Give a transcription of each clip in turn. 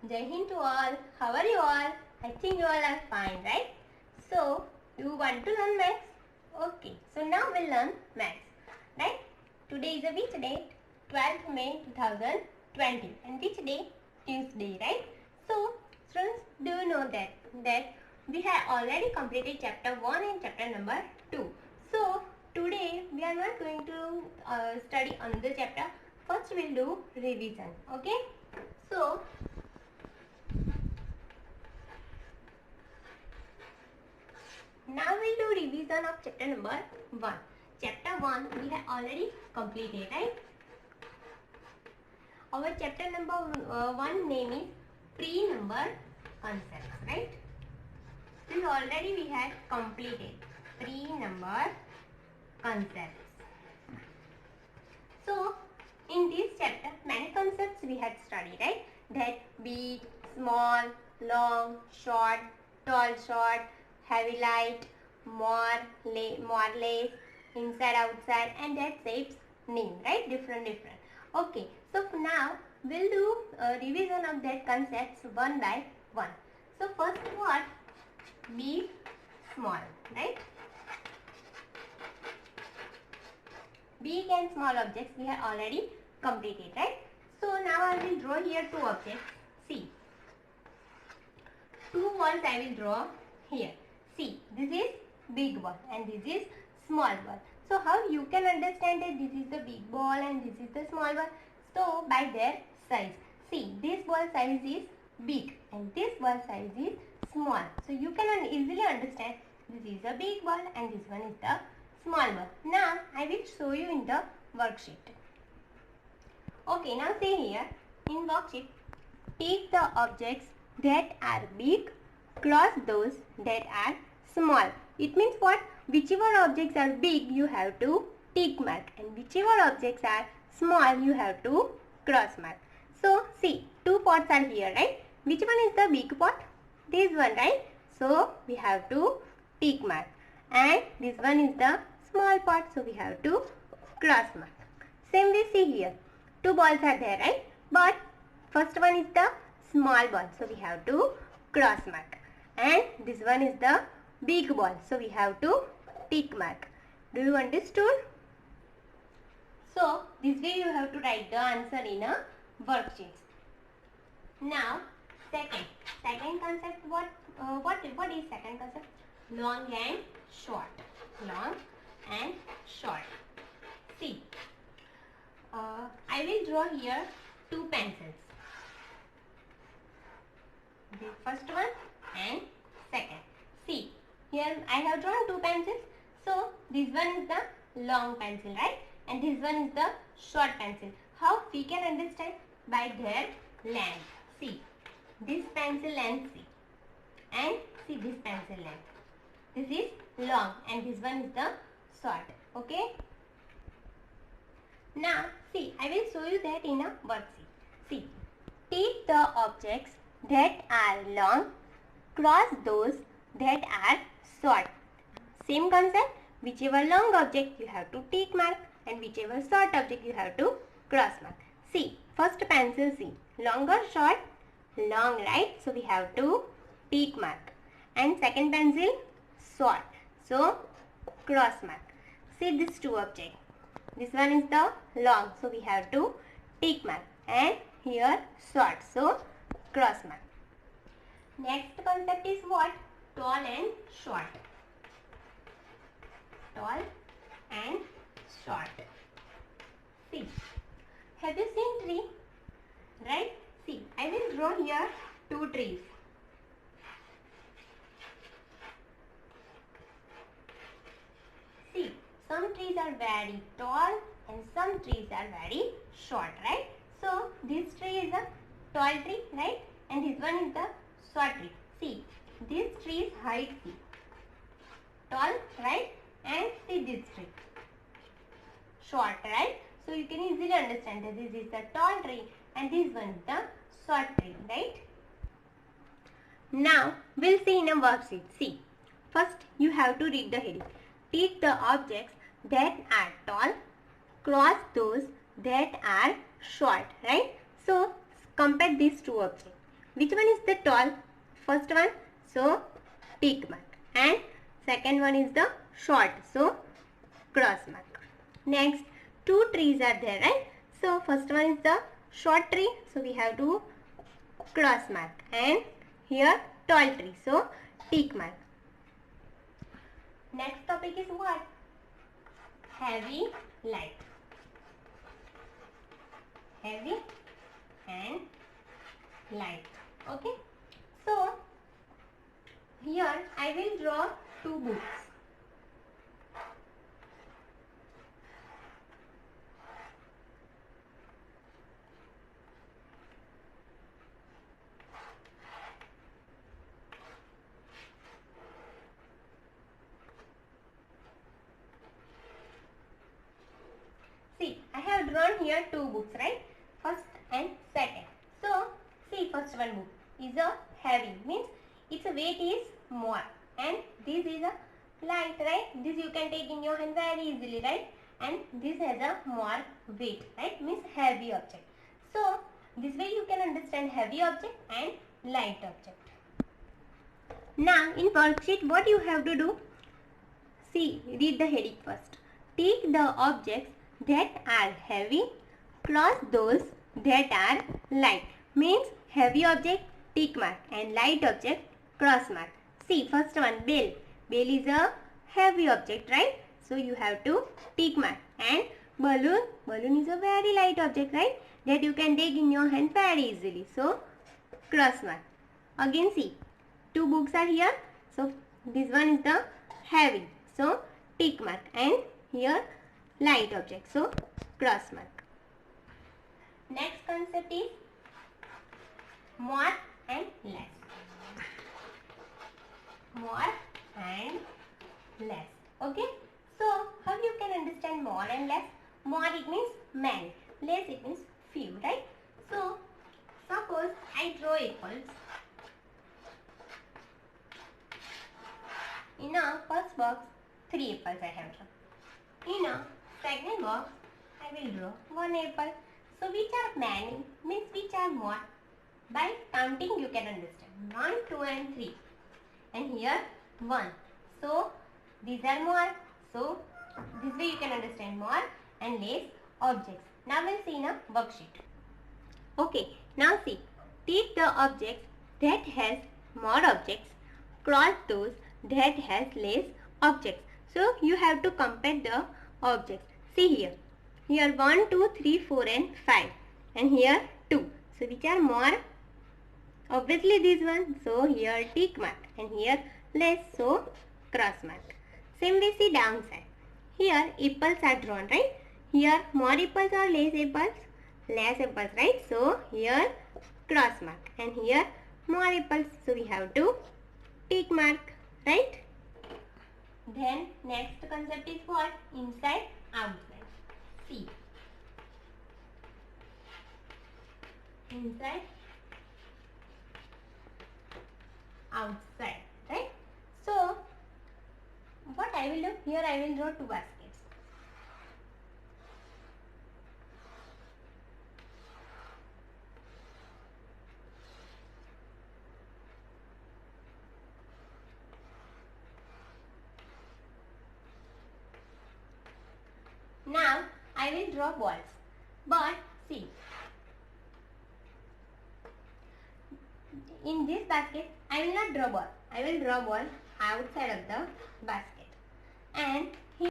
Jai Hind to all. How are you all? I think you all are fine, right? So, you want to learn maths? Okay, so now we'll learn maths, right? Today is a which date? 12th May 2020. And which day? Tuesday, right? So, students, do you know that we have already completed chapter 1 and chapter number 2. So, today we are not going to study another chapter. First, we'll do revision, okay? So, now we'll do revision of chapter number 1. Chapter 1 we have already completed, right? Our chapter number 1 name is pre-number concepts, right? This already we had completed pre-number concepts. So, in this chapter many concepts we had studied, right? That big, small, long, short, tall, short, heavy, light, more, less, inside, outside, and that shapes name, right? Different. Okay, so now we'll do a revision of that concepts one by one. So first what? Big, small, right? Big and small objects we have already completed, right? So now I will draw here two objects. See, two balls I will draw here. See, this is big ball and this is small ball. So how you can understand that this is the big ball and this is the small ball? So by their size. See, this ball size is big and this ball size is small. So you can easily understand this is a big ball and this one is the small ball. Now I will show you in the worksheet. Okay, now see here in worksheet, take the objects that are big, cross those that are small. It means what? Whichever objects are big you have to tick mark and whichever objects are small you have to cross mark. So see, two pots are here, right? Which one is the big pot? This one, right? So we have to tick mark. And this one is the small pot, so we have to cross mark. Same way see here, two balls are there, right? But first one is the small ball, so we have to cross mark. And this one is the big ball, so we have to tick mark. Do you understood? So this way you have to write the answer in a worksheet. Now second concept, what is second concept? Long and short. Long and short. See, I will draw here two pencils. The first one and second. See, here I have drawn two pencils. So this one is the long pencil, right? And this one is the short pencil. How we can understand? By their length. See, this pencil length, see, and see this pencil length. This is long and this one is the short. Okay. Now see, I will show you that in a worksheet. See, take the objects that are long, cross those that are short. Same concept, whichever long object you have to tick mark and whichever short object you have to cross mark. See, first pencil, see, long or short? Long, right? So we have to tick mark. And second pencil, short. So cross mark. See these two objects. This one is the long, so we have to tick mark. And here short, so cross mark. Next concept is what? Tall and short. Tall and short. See, have you seen tree? Right? See, I will draw here two trees. See, some trees are very tall and some trees are very short, right? So, this tree is a tall tree, right? And this one is the short tree. See, this tree's height, see, tall, right? And see this tree, short, right? So you can easily understand that this is the tall tree and this one is the short tree, right? Now we'll see in a worksheet. See, first you have to read the heading. Take the objects that are tall, cross those that are short, right? So compare these two objects. which one is the tall? First one, so tick mark, and second one is the short, so cross mark. Next, two trees are there, right? So first one is the short tree, so we have to cross mark, and here tall tree, so tick mark. Next topic is what? Heavy, light. Heavy and light. Okay. So here I will draw two books. See, I have drawn here two books, right? First and second. So, see, first one book is a heavy, means its weight is more, and this is a light, right? This you can take in your hand very easily, right? And this has a more weight, right? Means heavy object. So, this way you can understand heavy object and light object. Now, in worksheet, what you have to do? See, read the heading first. Take the objects that are heavy, cross those that are light. Means heavy object, tick mark, and light object, cross mark. See, first one, bell. Bell is a heavy object, right? So you have to tick mark. And balloon. Balloon is a very light object, right? That you can take in your hand very easily. So cross mark. Again see, two books are here. So this one is the heavy. So tick mark, and here light object, so cross mark. Next concept is more and less. More and less. Okay. So how you can understand more and less? More it means many. Less it means few, right? So suppose I draw apples. In a first box, 3 apples I have drawn. In a second box, I will draw 1 apple. So which are many? Means which are more? By counting you can understand. 1, 2 and 3. And here 1. So these are more. So this way you can understand more and less objects. Now we'll see in a worksheet. Okay, now see. Take the objects that has more objects. Cross those that has less objects. So you have to compare the objects. See here. Here 1, 2, 3, 4 and 5. And here 2. So which are more? Obviously this one. So here tick mark. And here less. So cross mark. Same way see downside. Here apples are drawn, right? Here more apples or less apples? Less apples, right? So here cross mark. And here more apples. So we have to tick mark, right? Then next concept is what? Inside, outside. See. Inside, outside, right? So what I will do? Here I will draw two baskets. Now I will draw balls. But see, in this basket I will not draw ball. I will draw ball outside of the basket. And here,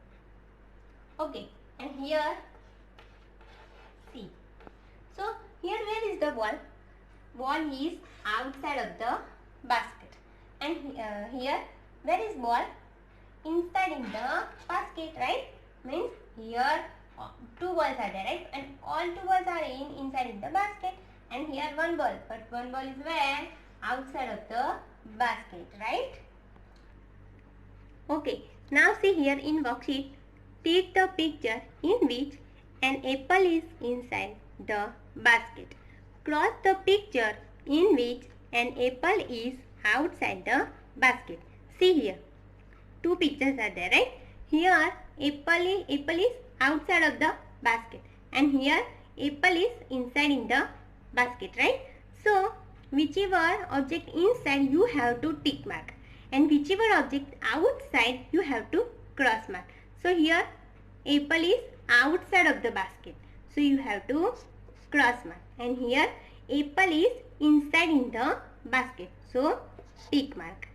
okay, and here see. So here where is the ball? Ball is outside of the basket. And here where is ball? Inside in the basket, right? Means here two balls are there, right? And all two balls are inside in the basket. And here one ball. But one ball is where? Outside of the basket, right? Okay. Now see here in worksheet. Take the picture in which an apple is inside the basket. Cross the picture in which an apple is outside the basket. See here. Two pictures are there, right? Here apple is outside of the basket, and here apple is inside in the basket, right? So whichever object inside you have to tick mark, and whichever object outside you have to cross mark. So here apple is outside of the basket, so you have to cross mark, and here apple is inside in the basket, so tick mark.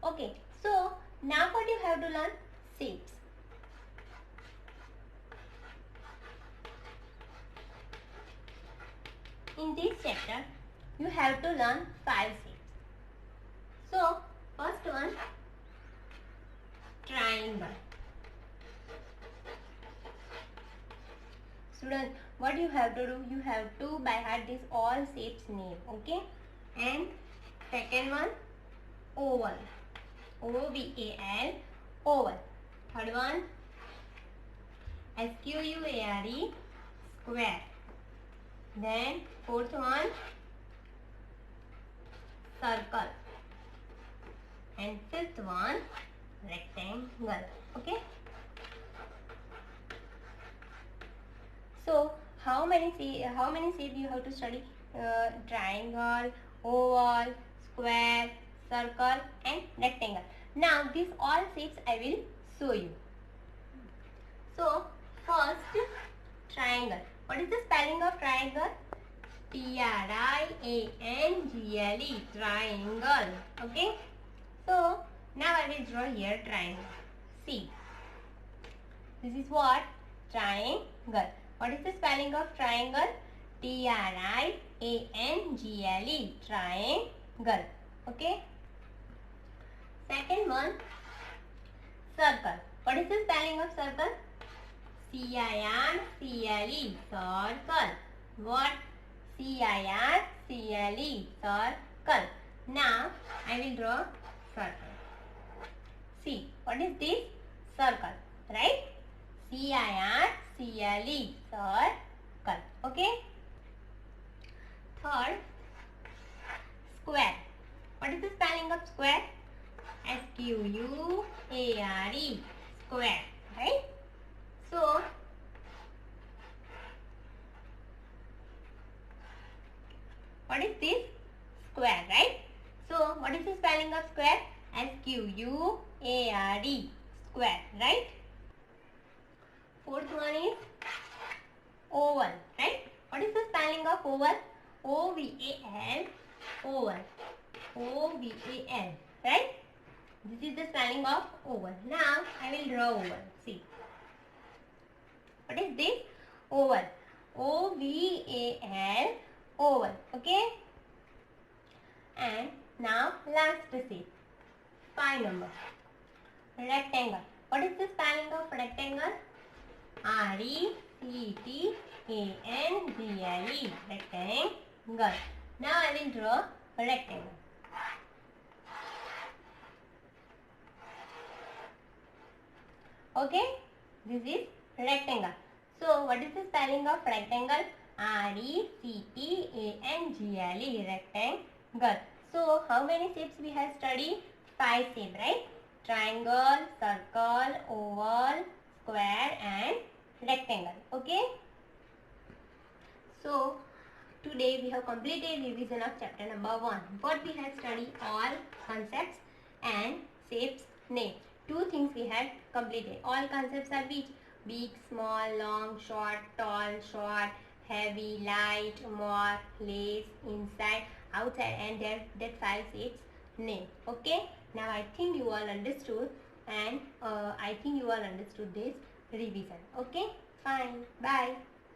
Okay, so now what you have to learn? Shapes. In this chapter, you have to learn 5 shapes. So, first one, triangle. Students, what you have to do? You have to by heart this all shapes name, okay? And second one, oval. O-V-A-L, oval. Third one, S-Q-U-A-R-E, square. Then fourth one, circle. And fifth one, rectangle. Okay. So how many shapes you have to study? Triangle, oval, square, circle, and rectangle. Now these all shapes I will show you. So first, triangle. What is the spelling of triangle? T-R-I-A-N-G-L-E, triangle. Okay. So now I will draw here triangle. See. This is what? Triangle. What is the spelling of triangle? T-R-I-A-N-G-L-E, triangle. Okay. Second one, circle. What is the spelling of circle? C-I-R-C-L-E, circle. What? C-I-R-C-L-E, circle. Now, I will draw circle. See, what is this? Circle, right? C-I-R-C-L-E, circle. Okay? Third, square. What is the spelling of square? S-Q-U-A-R-E, square, right? So, what is this? Square, right? So, what is the spelling of square? S-Q-U-A-R-E, square, right? Fourth one is oval, right? What is the spelling of oval? O-V-A-L, oval. O-V-A-L, right? This is the spelling of oval. Now, I will draw oval. See. What is this? Oval. O-V-A-L, oval. Okay? And now, last shape. 5 number. Rectangle. What is the spelling of rectangle? R-E-C-T-A-N-G-L-E, rectangle. Now I will draw a rectangle. Okay, this is rectangle. So what is the spelling of rectangle? R-E-C-T-A-N-G-L-E, rectangle. So how many shapes we have studied? 5 shapes, right? Triangle, circle, oval, square and rectangle. Okay. So today we have completed revision of chapter number 1. What we have studied? All concepts and shapes name. 2 things we had completed. All concepts are which? Big, small, long, short, tall, short, heavy, light, more, less, inside, outside, and that 5 shapes name. Okay. Now I think you all understood, and I think you all understood this revision. Okay. Fine. Bye.